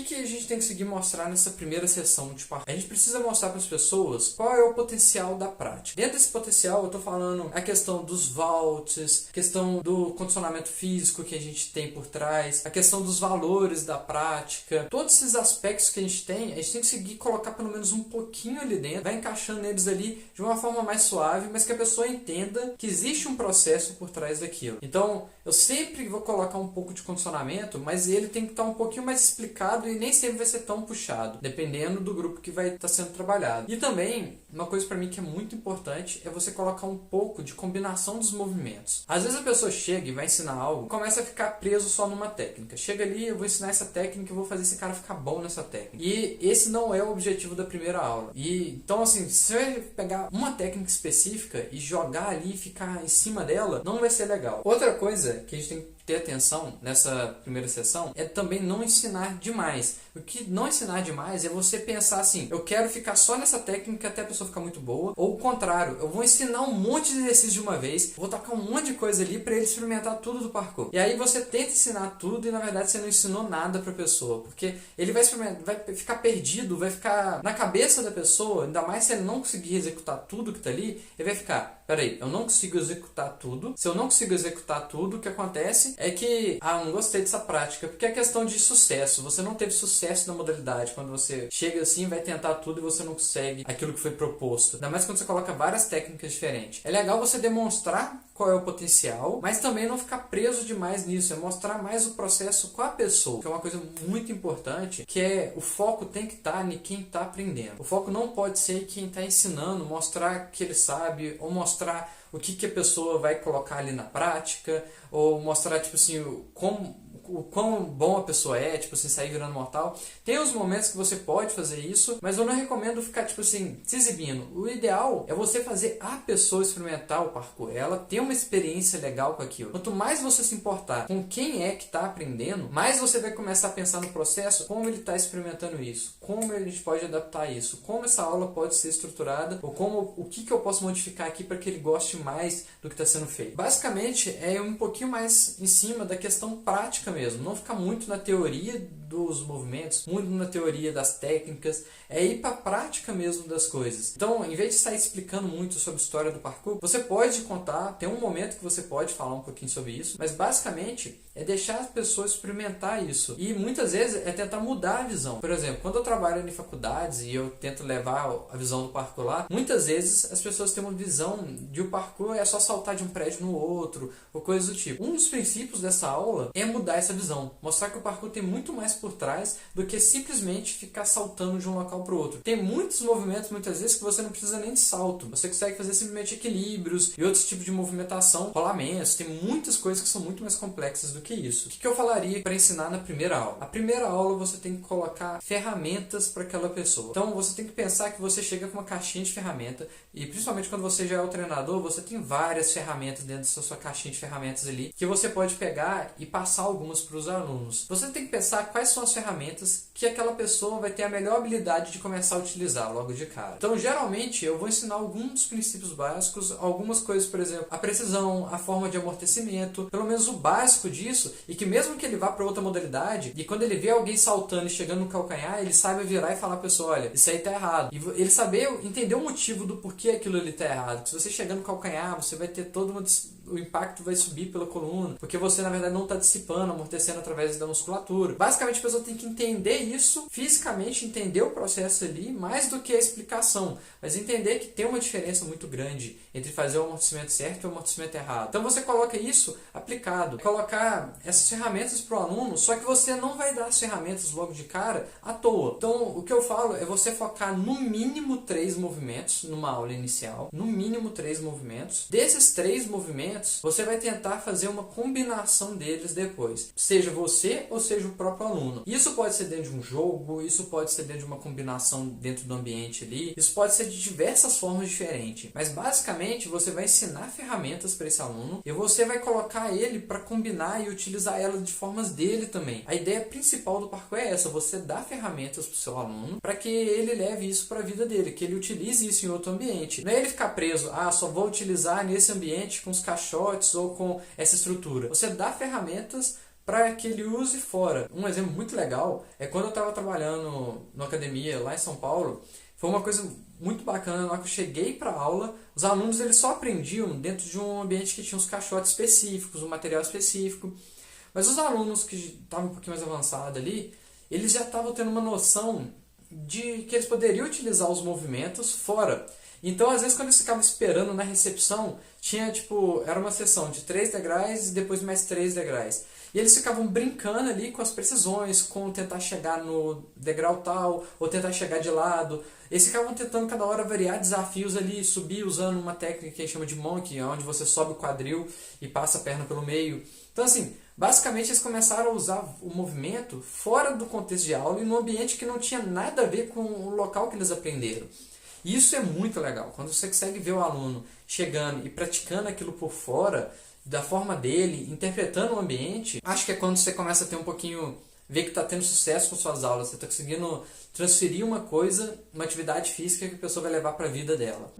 que a gente tem que conseguir mostrar nessa primeira sessão de parkour? A gente precisa mostrar para as pessoas qual é o potencial da prática. Dentro desse potencial, eu estou falando a questão dos vaults, questão do condicionamento físico que a gente tem por trás, a questão dos valores da prática, todos esses aspectos que a gente tem que conseguir colocar pelo menos um pouquinho ali dentro, vai encaixando eles ali de uma forma mais suave, mas que a pessoa entenda que existe um processo por trás daquilo. Então, eu sempre vou colocar um pouco de condicionamento, mas ele tem que estar um pouquinho mais explicado e nem sempre vai ser tão puxado, dependendo do grupo que vai estar sendo trabalhado. E também, uma coisa para mim que é muito importante é você colocar um pouco de combinação dos movimentos. Às vezes a pessoa chega e vai ensinar algo, começa a ficar preso só numa técnica. Chega ali, eu vou ensinar essa técnica, eu vou fazer esse cara ficar bom nessa técnica. E esse não é o objetivo da primeira aula. E então, assim, se você pegar uma técnica específica e jogar ali e ficar em cima dela, não vai ser legal. Outra coisa que a gente tem que ter atenção nessa primeira sessão é também não ensinar demais. O que não ensinar demais é você pensar assim, eu quero ficar só nessa técnica até a pessoa ficar muito boa, ou o contrário, eu vou ensinar um monte de exercícios de uma vez, vou tacar um monte de coisa ali para ele experimentar tudo do parkour. E aí você tenta ensinar tudo e na verdade você não ensinou nada para a pessoa, porque ele vai ficar perdido, vai ficar na cabeça da pessoa, ainda mais se ele não conseguir executar tudo que está ali, ele vai ficar, peraí, eu não consigo executar tudo. Se eu não consigo executar tudo, o que acontece é que, não gostei dessa prática, porque é questão de sucesso. Você não teve sucesso na modalidade quando você chega assim, vai tentar tudo e você não consegue aquilo que foi proposto. Ainda mais quando você coloca várias técnicas diferentes. É legal você demonstrar qual é o potencial, mas também não ficar preso demais nisso, é mostrar mais o processo com a pessoa, que é uma coisa muito importante, que é o foco tem que estar em quem está aprendendo. O foco não pode ser quem está ensinando, mostrar que ele sabe, ou mostrar o que a pessoa vai colocar ali na prática, ou mostrar, tipo assim, o quão bom a pessoa é, tipo assim, sair virando mortal. Tem os momentos que você pode fazer isso, mas eu não recomendo ficar, tipo assim, se exibindo. O ideal é você fazer a pessoa experimentar o parkour, ela ter uma experiência legal com aquilo. Quanto mais você se importar com quem é que está aprendendo, mais você vai começar a pensar no processo, como ele está experimentando isso, como a gente pode adaptar isso, como essa aula pode ser estruturada, ou o que eu posso modificar aqui para que ele goste mais do que está sendo feito. Basicamente, é um pouquinho mais em cima da questão prática mesmo, não ficar muito na teoria dos movimentos, muito na teoria das técnicas, é ir para a prática mesmo das coisas. Então, em vez de estar explicando muito sobre a história do parkour, você pode contar, tem um momento que você pode falar um pouquinho sobre isso, mas basicamente é deixar as pessoas experimentar isso. E muitas vezes é tentar mudar a visão. Por exemplo, quando eu trabalho em faculdades e eu tento levar a visão do parkour lá, muitas vezes as pessoas têm uma visão de o parkour é só saltar de um prédio no outro, ou coisas do tipo. Um dos princípios dessa aula é mudar essa visão. Mostrar que o parkour tem muito mais por trás do que simplesmente ficar saltando de um local para o outro. Tem muitos movimentos, muitas vezes, que você não precisa nem de salto. Você consegue fazer simplesmente equilíbrios e outros tipos de movimentação, rolamentos. Tem muitas coisas que são muito mais complexas do que isso. O que eu falaria para ensinar na primeira aula? A primeira aula você tem que colocar ferramentas para aquela pessoa. Então você tem que pensar que você chega com uma caixinha de ferramenta e principalmente quando você já é o treinador, você tem várias ferramentas dentro da sua caixinha de ferramentas ali que você pode pegar e passar algumas para os alunos. Você tem que pensar quais são as ferramentas que aquela pessoa vai ter a melhor habilidade de começar a utilizar logo de cara. Então, geralmente, eu vou ensinar alguns princípios básicos, algumas coisas, por exemplo, a precisão, a forma de amortecimento, pelo menos o básico disso, e que mesmo que ele vá para outra modalidade, e quando ele vê alguém saltando e chegando no calcanhar, ele saiba virar e falar para a pessoa, olha, isso aí tá errado. E ele saber, entender o motivo do porquê aquilo ali tá errado. Que se você chegar no calcanhar, você vai ter todo o impacto vai subir pela coluna, porque você na verdade não está dissipando, amortecendo através da musculatura. Basicamente a pessoa tem que entender isso, fisicamente entender o processo ali, mais do que a explicação, mas entender que tem uma diferença muito grande entre fazer o amortecimento certo e o amortecimento errado. Então você coloca isso aplicado, colocar essas ferramentas para o aluno, só que você não vai dar as ferramentas logo de cara à toa. Então o que eu falo é você focar no mínimo 3 movimentos numa aula inicial, no mínimo 3 movimentos. Desses 3 movimentos, você vai tentar fazer uma combinação deles depois, seja você ou seja o próprio aluno. Isso pode ser dentro de um jogo, isso pode ser dentro de uma combinação dentro do ambiente ali, isso pode ser de diversas formas diferentes, mas basicamente você vai ensinar ferramentas para esse aluno e você vai colocar ele para combinar e utilizar elas de formas dele também. A ideia principal do parkour é essa, você dá ferramentas para o seu aluno para que ele leve isso para a vida dele, que ele utilize isso em outro ambiente. Não é ele ficar preso, só vou utilizar nesse ambiente com os caixotes ou com essa estrutura. Você dá ferramentas para que ele use fora. Um exemplo muito legal é quando eu estava trabalhando na academia lá em São Paulo. Foi uma coisa muito bacana. Na hora que eu cheguei para a aula, os alunos eles só aprendiam dentro de um ambiente que tinha uns caixotes específicos, um material específico. Mas os alunos que estavam um pouquinho mais avançados ali, eles já estavam tendo uma noção de que eles poderiam utilizar os movimentos fora. Então, às vezes, quando eles ficavam esperando na recepção, tinha era uma sessão de 3 degraus e depois mais 3 degraus. E eles ficavam brincando ali com as precisões, com tentar chegar no degrau tal, ou tentar chegar de lado. Eles ficavam tentando cada hora variar desafios ali, subir usando uma técnica que a gente chama de monkey, onde você sobe o quadril e passa a perna pelo meio. Então, assim, basicamente eles começaram a usar o movimento fora do contexto de aula e num ambiente que não tinha nada a ver com o local que eles aprenderam. E isso é muito legal. Quando você consegue ver o aluno chegando e praticando aquilo por fora, da forma dele, interpretando o ambiente, acho que é quando você começa a ter um pouquinho, ver que está tendo sucesso com suas aulas, você está conseguindo transferir uma coisa, uma atividade física que a pessoa vai levar para a vida dela.